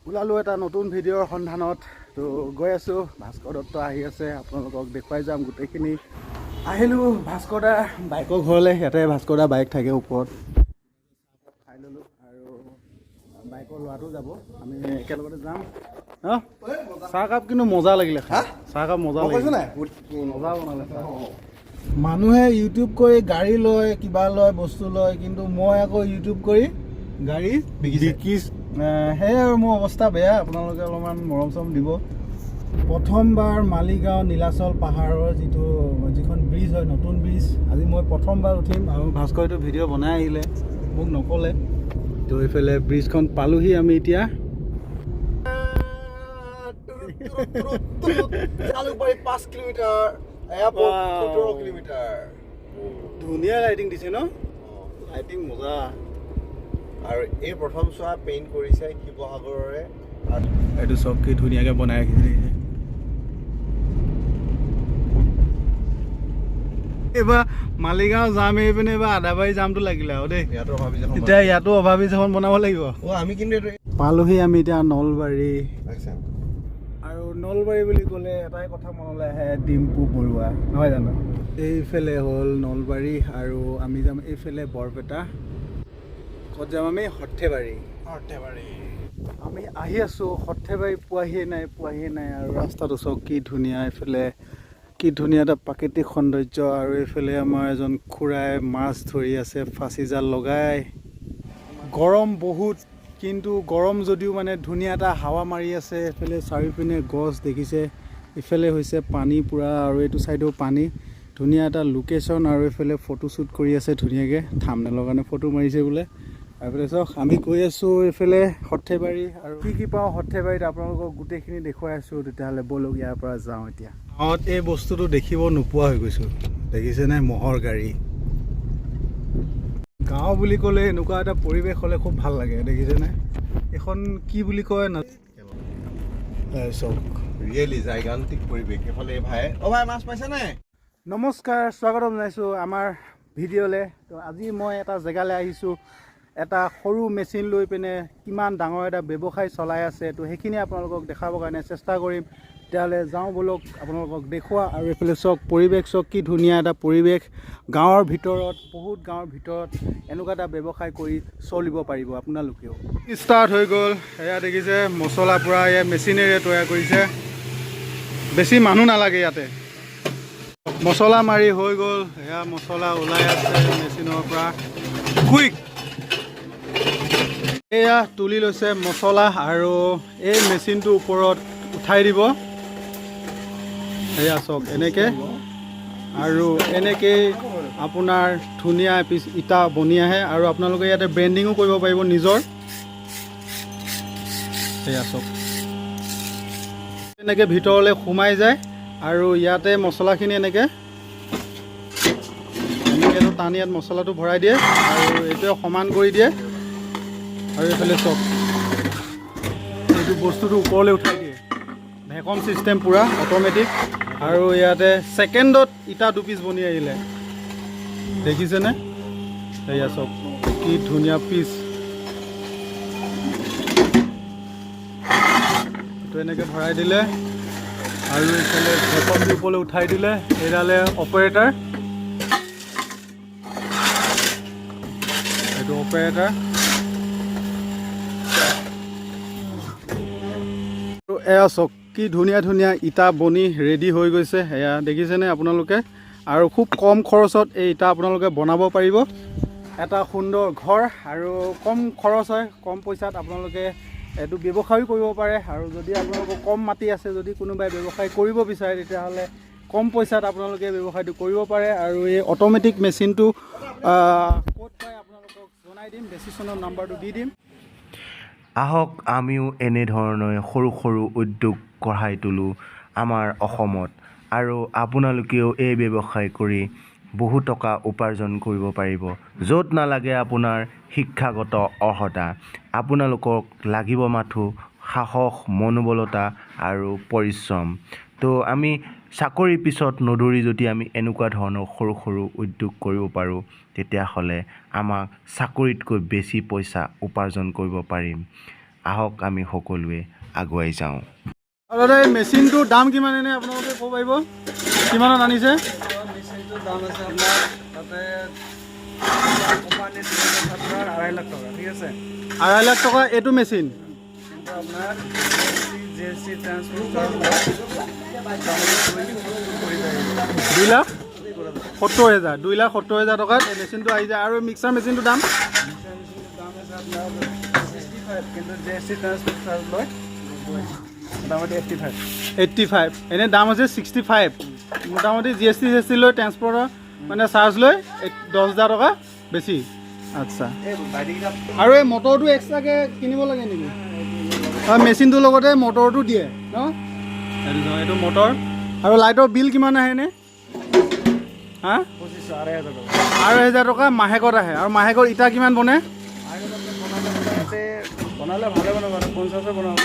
ওলালো এটা নতুন ভিডিঅ'ৰ সন্ধানত তো গৈ আছোঁ ভাস্কৰ দত্ত আহি আছে আপোনালোকক দেখুৱাই যাম গোটেইখিনি আহিলোঁ ভাস্কৰ দা বাইকৰ ঘৰলৈ ইয়াতে ভাস্কৰ দা বাইক থাকে ওপৰত খাই ল'লোঁ আৰু বাইকৰ ল'ৰাটো যাব আমি একেলগতে যাম চাহকাপ কিন্তু মজা লাগিলে চাহকাপ মজা লাগিলে মজা বনালে মানুহে ইউটিউব কৰি গাড়ী লয় কিবা লয় বস্তু লয় কিন্তু মই আকৌ ইউটিউব কৰি গাড়ী বিকিছ সেয়াই আৰু মোৰ অৱস্থা বেয়া আপোনালোকে অলপমান মৰম চৰম দিব প্ৰথমবাৰ মালিগাঁও নীলাচল পাহাৰৰ যিখন ব্ৰিজ হয় নতুন ব্ৰিজ আজি মই প্ৰথমবাৰ উঠিম আৰু ভাস্কৰটো ভিডিঅ' বনাই আহিলে মোক নক'লে তো এইফালে ব্ৰিজখন পালোহি আমি এতিয়া ধুনীয়া লাইটিং দিছে ন লাইটিং মজা আৰু এই প্ৰথম চোৱা পেইণ্ট কৰিছে শিৱসাগৰৰে এইটো চব কি ধুনীয়াকৈ বনাই ৰাখিছে এইবাৰ মালিগাঁও যাম এইপিনে এইবাৰ আদাবাৰী যামটো লাগিলে আৰু দেই এতিয়া ইয়াতো অভাৱীজ এখন বনাব লাগিব আমি কিন্তু পালোহি আমি এতিয়া নলবাৰী আৰু নলবাৰী বুলি ক'লে এটাই কথা মনলৈ আহে ডিম্পু বৰুৱা নহয় জানো এইফালে হ'ল নলবাৰী আৰু আমি যাম এইফালে বৰপেটা ক'ত যাম আমি সৰ্থেবাৰী আমি আহি আছোঁ সৰ্থেবাৰী পোৱাহিয়ে নাই আৰু ৰাস্তাটো চাওক কি ধুনীয়া এইফালে কি ধুনীয়া এটা প্ৰাকৃতিক সৌন্দৰ্য আৰু এইফালে আমাৰ এজন খুৰাই মাছ ধৰি আছে ফাঁচি জাল লগাই গৰম বহুত কিন্তু গৰম যদিও মানে ধুনীয়া এটা হাৱা মাৰি আছে এইফালে চাৰিওপিনে গছ দেখিছে ইফালে হৈছে পানী পূৰা আৰু এইটো ছাইডেও পানী ধুনীয়া এটা লোকেশ্যন আৰু এইফালে ফটোশ্বুট কৰি আছে ধুনীয়াকৈ থাম্বনেইলৰ কাৰণে ফটো মাৰিছে বোলে তাৰপিছত চাওক আমি গৈ আছোঁ এইফালে সৰ্থেবাৰী আৰু কি পাওঁ সৰ্থেবাৰীত আপোনালোকক গোটেইখিনি দেখুৱাই আছোঁ তেতিয়াহ'লে ব'লক ইয়াৰ পৰা যাওঁ এতিয়া গাঁৱত এই বস্তুটো দেখিব নোপোৱা হৈ গৈছোঁ দেখিছেনে ম'হৰ গাড়ী গাঁও বুলি ক'লে এনেকুৱা এটা পৰিৱেশ হ'লে খুব ভাল লাগে দেখিছেনে এখন কি বুলি কয় না চাওক ৰিয়েলি জাইগান্তিক পৰিৱেশ এইফালে ভাই মাছ পাইছে নাই নমস্কাৰ স্বাগতম জনাইছোঁ আমাৰ ভিডিঅ'লৈ তো আজি মই এটা জেগালৈ আহিছোঁ এটা সৰু মেচিন লৈ পিনে কিমান ডাঙৰ এটা ব্যৱসায় চলাই আছে তো সেইখিনি আপোনালোকক দেখাবৰ কাৰণে চেষ্টা কৰিম তেতিয়াহ'লে যাওঁ ব'লক আপোনালোকক দেখুওৱা আৰু এইফালে চাওক পৰিৱেশ চাওক কি ধুনীয়া এটা পৰিৱেশ গাঁৱৰ ভিতৰত বহুত গাঁৱৰ ভিতৰত এনেকুৱা এটা ব্যৱসায় কৰি চলিব পাৰিব আপোনালোকেও ষ্টাৰ্ট হৈ গ'ল এয়া দেখিছে মছলা পূৰা এয়া মেচিনেৰে তৈয়াৰ কৰিছে বেছি মানুহ নালাগে ইয়াতে মছলা মাৰি হৈ গ'ল এয়া মছলা ওলাই আছে মেচিনৰ পৰা কুইক এয়া তুলি লৈছে মছলা আৰু এই মেচিনটোৰ ওপৰত উঠাই দিব এয়া চাওক এনেকৈ আৰু এনেকেই আপোনাৰ ধুনীয়া পিচ ইটা বনি আহে আৰু আপোনালোকে ইয়াতে ব্ৰেণ্ডিঙো কৰিব পাৰিব নিজৰ এয়া চাওক এনেকৈ ভিতৰলৈ সোমাই যায় আৰু ইয়াতে মছলাখিনি এনেকৈ টানি ইয়াত মছলাটো ভৰাই দিয়ে আৰু এইটোৱে সমান কৰি দিয়ে আৰু এইফালে চব এইটো বস্তুটো ওপৰলৈ উঠাই দিয়ে ভেকম ছিষ্টেম পূৰা অট'মেটিক আৰু ইয়াতে ছেকেণ্ডত ইটা দুপিচ বনি আহিলে দেখিছেনে এয়া চব কি ধুনীয়া পিচ এইটো এনেকৈ ভৰাই দিলে আৰু এইফালে ভেকমটো ওপৰলৈ উঠাই দিলে এইডালে অপাৰেটাৰ এইটো অপাৰেটাৰ এয়া চাওক কি ধুনীয়া ধুনীয়া ইটা বনি ৰেডি হৈ গৈছে এয়া দেখিছেনে আপোনালোকে আৰু খুব কম খৰচত এই ইটা আপোনালোকে বনাব পাৰিব এটা সুন্দৰ ঘৰ আৰু কম খৰচ হয় কম পইচাত আপোনালোকে এইটো ব্যৱসায়ো কৰিব পাৰে আৰু যদি আপোনালোকৰ কম মাটি আছে যদি কোনোবাই ব্যৱসায় কৰিব বিচাৰে তেতিয়াহ'লে কম পইচাত আপোনালোকে ব্যৱসায়টো কৰিব পাৰে আৰু এই অট'মেটিক মেচিনটো ক'ত পায় আপোনালোকক জনাই দিম ডেছক্ৰিপশ্যনৰ নাম্বাৰটো দি দিম আহক আমিও এনেধৰণে সৰু সৰু উদ্যোগ গঢ়াই তোলোঁ আমাৰ অসমত আৰু আপোনালোকেও এই ব্যৱসায় কৰি বহু টকা উপাৰ্জন কৰিব পাৰিব য'ত নালাগে আপোনাৰ শিক্ষাগত অৰ্হতা আপোনালোকক লাগিব মাথো সাহস মনোবলতা আৰু পৰিশ্ৰম তো আমি চাকৰিৰ পিছত নদৌৰি যদি আমি এনেকুৱা ধৰণৰ সৰু সৰু উদ্যোগ কৰিব পাৰোঁ তেতিয়াহ'লে আমাক চাকৰিতকৈ বেছি পইচা উপাৰ্জন কৰিব পাৰিম আহক আমি সকলোৱে আগুৱাই যাওঁ। আৰু দাদা এই মেচিনটোৰ দাম কিমান এনে আপোনালোকে ক'ব পাৰিব কিমানত আনিছে? মেচিনটোৰ দাম আছে আপোনাৰ তাতে কোম্পানীৰ আপোনাৰ 2.5 লাখ টকা, ঠিক আছে। 2.5 লাখ টকা এইটো মেচিন। কিন্তু আপোনাৰ জিএসটি ট্ৰান্সপোৰ্ট চাৰ্জ 2,70,000 2,70,000 টকাত এই মেচিনটো আহি যায়। আৰু মিক্সাৰ মেচিনটোৰ দাম? মেচিনটোৰ দাম আছে আপোনাৰ 65, কিন্তু জিএসটি ট্ৰান্সপোৰ্ট চাৰ্জ লয় মোটামুটি 85। এনে দাম হৈছে 65, মোটামুটি জিএসটি লৈ ট্ৰান্সপৰ্টৰ মানে চাৰ্জ লৈ 10,000 টকা বেছি। আচ্ছা, আৰু এই মটৰটো এক্সট্ৰাকৈ কিনিব লাগে নেকি? মেচিনটোৰ লগতে মটৰটো দিয়ে ন? এইটো মটৰ। আৰু লাইটৰ বিল কিমান আহে এনে? হা, 2,500 টকা মাহেকত আহে। আৰু মাহেকত ইটা কিমান বনে? বনালে ভালে বনাব, 50 বনাব,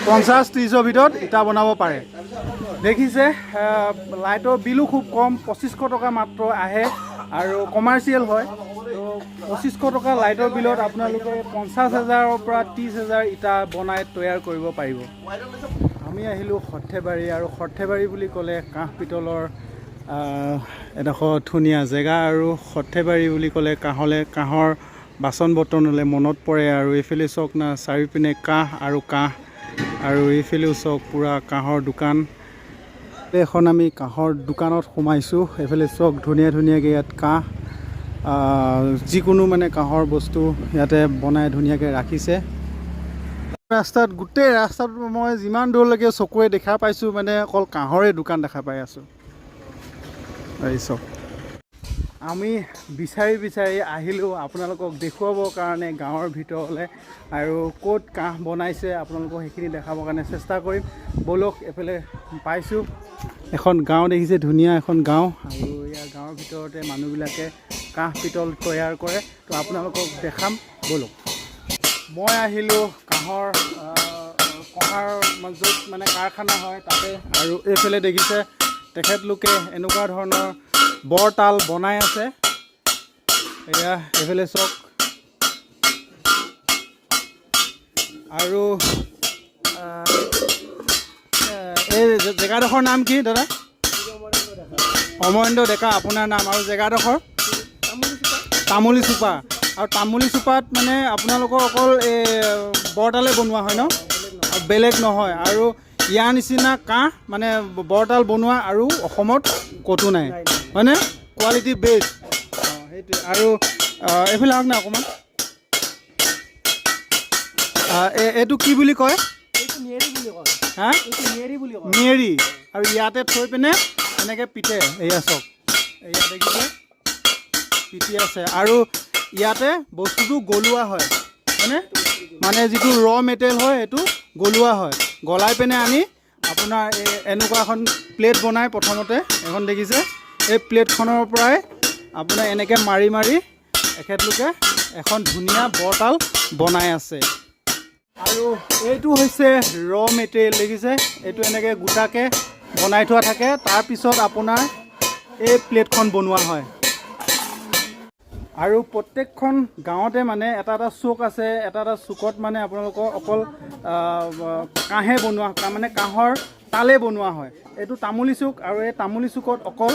50-30ৰ ভিতৰত ইটা বনাব পাৰে। দেখিছে লাইটৰ বিলো খুব কম, 2500 টকা মাত্ৰ আহে আৰু কমাৰ্চিয়েল হয়। তো 2500 টকা লাইটৰ বিলত আপোনালোকে 50,000ৰ পৰা 30,000 ইটা বনাই তৈয়াৰ কৰিব পাৰিব। আমি আহিলোঁ সৰ্থেবাৰী, আৰু সৰ্থেবাৰী বুলি ক'লে কাঁহ পিতলৰ এডোখৰ ধুনীয়া জেগা, আৰু সৰ্থেবাৰী বুলি ক'লে কাঁহৰ বাচন বৰ্তনলৈ মনত পৰে। আৰু এইফালে চাওক না, চাৰিওপিনে কাঁহ আৰু কাঁহ, আৰু এইফালেও চাওক পূৰা কাঁহৰ দোকান। এখন আমি কাঁহৰ দোকানত সোমাইছোঁ। এইফালে চাওক ধুনীয়াকৈ ইয়াত কাঁহ, যিকোনো মানে কাঁহৰ বস্তু ইয়াতে বনাই ধুনীয়াকৈ ৰাখিছে। গোটেই ৰাস্তাত মই যিমান দূৰলৈকে চকুৰে দেখা পাইছোঁ মানে অকল কাঁহৰে দোকান দেখা পাই আছোঁ। এই চাওক, আমি বিচাৰি আহিলোঁ আপোনালোকক দেখুৱাবৰ কাৰণে গাঁৱৰ ভিতৰলৈ, আৰু ক'ত কাঁহ বনাইছে আপোনালোকক সেইখিনি দেখাবৰ কাৰণে চেষ্টা কৰিম। ব'লক, এফালে পাইছোঁ এখন গাঁও, দেখিছে ধুনীয়া এখন গাঁও, আৰু ইয়াৰ গাঁৱৰ ভিতৰতে মানুহবিলাকে কাঁহ পিতল তৈয়াৰ কৰে। তো আপোনালোকক দেখাম, ব'লক। মই আহিলোঁ কাঁহৰ য'ত মানে কাৰখানা হয় তাতে, আৰু এইফালে দেখিছে তেখেতলোকে এনেকুৱা ধৰণৰ বৰতাল বনাই আছে। এয়া এইফালে চাওক, আৰু এই জেগাডোখৰ নাম কি দাদা? অমৰেন্দ্ৰ ডেকা আপোনাৰ নাম, আৰু জেগাডোখৰ? তামুলী চুপা। আৰু তামুলী চুপাত মানে আপোনালোকৰ অকল এই বৰতালে বনোৱা হয় ন? বেলেগ নহয়। আৰু ইয়াৰ নিচিনা কাঁহ মানে বৰতাল বনোৱা আৰু অসমত ক'তো নাই, হয়নে? Quality best. সেইটোৱে। আৰু এইফালে আহক না অকণমান, এইটো কি বুলি কয়? হা, মিয়েৰি। আৰু ইয়াতে থৈ পিনে এনেকৈ পিটে। এয়া চাওক, এয়া দেখিছে পিটি আছে, আৰু ইয়াতে বস্তুটো গলোৱা হয়, হয়নে? মানে যিটো মেটেৰিয়েল হয় সেইটো গলোৱা হয়, গলাই পিনে আনি আপোনাৰ এনেকুৱা এখন প্লেট বনাই। প্ৰথমতে এখন দেখিছে, এই প্লেটখনৰ পৰাই আপোনাৰ এনেকৈ মাৰি এখেতলোকে এখন ধুনীয়া বৰতাল বনাই আছে। আৰু এইটো হৈছে মেটেৰিয়েল, দেখিছে? এইটো এনেকৈ গোটাকৈ বনাই থোৱা থাকে, তাৰপিছত আপোনাৰ এই প্লেটখন বনোৱা হয়। আৰু প্ৰত্যেকখন গাঁৱতে মানে এটা চুক আছে, এটা চুকত মানে আপোনালোকৰ অকল কাঁহে বনোৱা, মানে কাঁহৰ তালে বনোৱা হয়। এইটো তামুলী চুক, আৰু এই তামুলী চুকত অকল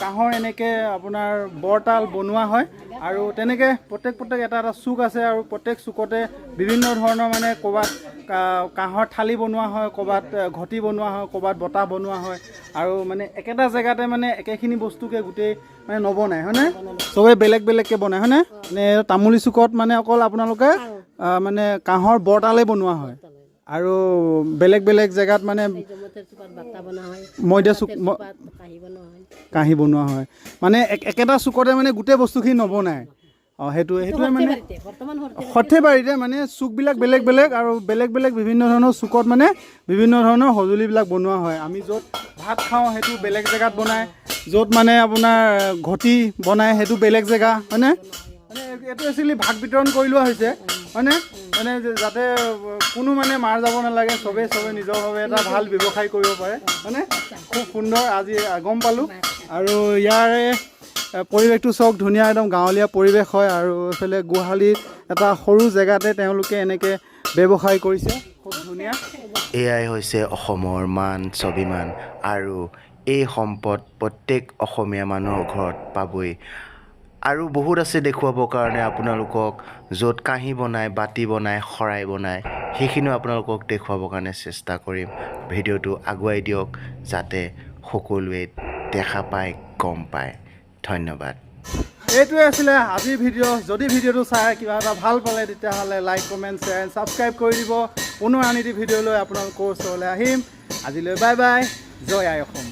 কাঁহৰ এনেকৈ আপোনাৰ বৰতাল বনোৱা হয়। আৰু তেনেকৈ প্ৰত্যেক এটা চুক আছে, আৰু প্ৰত্যেক চুকতে বিভিন্ন ধৰণৰ মানে ক'ৰবাত কাঁহৰ থালি বনোৱা হয়, ক'ৰবাত ঘটি বনোৱা হয়, ক'ৰবাত বটা বনোৱা হয়। আৰু মানে একেটা জেগাতে মানে একেখিনি বস্তুকে গোটেই মানে নবনায়, হয়নে? চবেই বেলেগকৈ বনায়, হয়নে? মানে তামুলী চুকত মানে অকল আপোনালোকে মানে কাঁহৰ বৰতালেই বনোৱা হয়, আৰু বেলেগ জেগাত মানে মৈদা চুক কাঁহী বনোৱা হয়। মানে একেটা চুকতে মানে গোটেই বস্তুখিনি নবনায়। সেইটোৱে মানে সৰ্থেবাৰীতে মানে চুকবিলাক বেলেগ, আৰু বেলেগ বিভিন্ন ধৰণৰ চুকত মানে বিভিন্ন ধৰণৰ সঁজুলিবিলাক বনোৱা হয়। আমি য'ত ভাত খাওঁ সেইটো বেলেগ জেগাত বনায়, য'ত মানে আপোনাৰ ঘটি বনায় সেইটো বেলেগ জেগা, হয়নে? মানে এইটো একচুৱেলি ভাগ বিতৰণ কৰি লোৱা হৈছে, হয়নে? মানে যাতে কোনো মানে মাৰ যাব নালাগে, চবেই নিজৰভাৱে এটা ভাল ব্যৱসায় কৰিব পাৰে, হয়নে? খুব সুন্দৰ, আজি গম পালোঁ। আৰু ইয়াৰে পৰিৱেশটো চাওক ধুনীয়া একদম গাঁৱলীয়া পৰিৱেশ হয় আৰু এইফালে গোহালিত এটা সৰু জেগাতে তেওঁলোকে এনেকৈ ব্যৱসায় কৰিছে খুব ধুনীয়া এয়াই হৈছে অসমৰ মান স্বাভিমান আৰু এই সম্পদ প্ৰত্যেক অসমীয়া মানুহৰ ঘৰত পাবই আৰু বহুত আছে দেখুৱাবৰ কাৰণে আপোনালোকক য'ত কাঁহী বনায় বাতি বনায় শৰাই বনায় সেইখিনিও আপোনালোকক দেখুৱাবৰ কাৰণে চেষ্টা কৰিম ভিডিঅ'টো আগুৱাই দিয়ক যাতে সকলোৱে দেখা পায় গম পায় ধন্যবাদ এইটোৱে আছিলে আজিৰ ভিডিঅ' যদি ভিডিঅ'টো চাই কিবা এটা ভাল পালে তেতিয়াহ'লে like comment share and subscribe কৰি দিব পুনৰ আন এটি ভিডিঅ' লৈ আপোনালোকৰ ওচৰলৈ আহিম আজিলৈ বাই বাই জয় আই অসম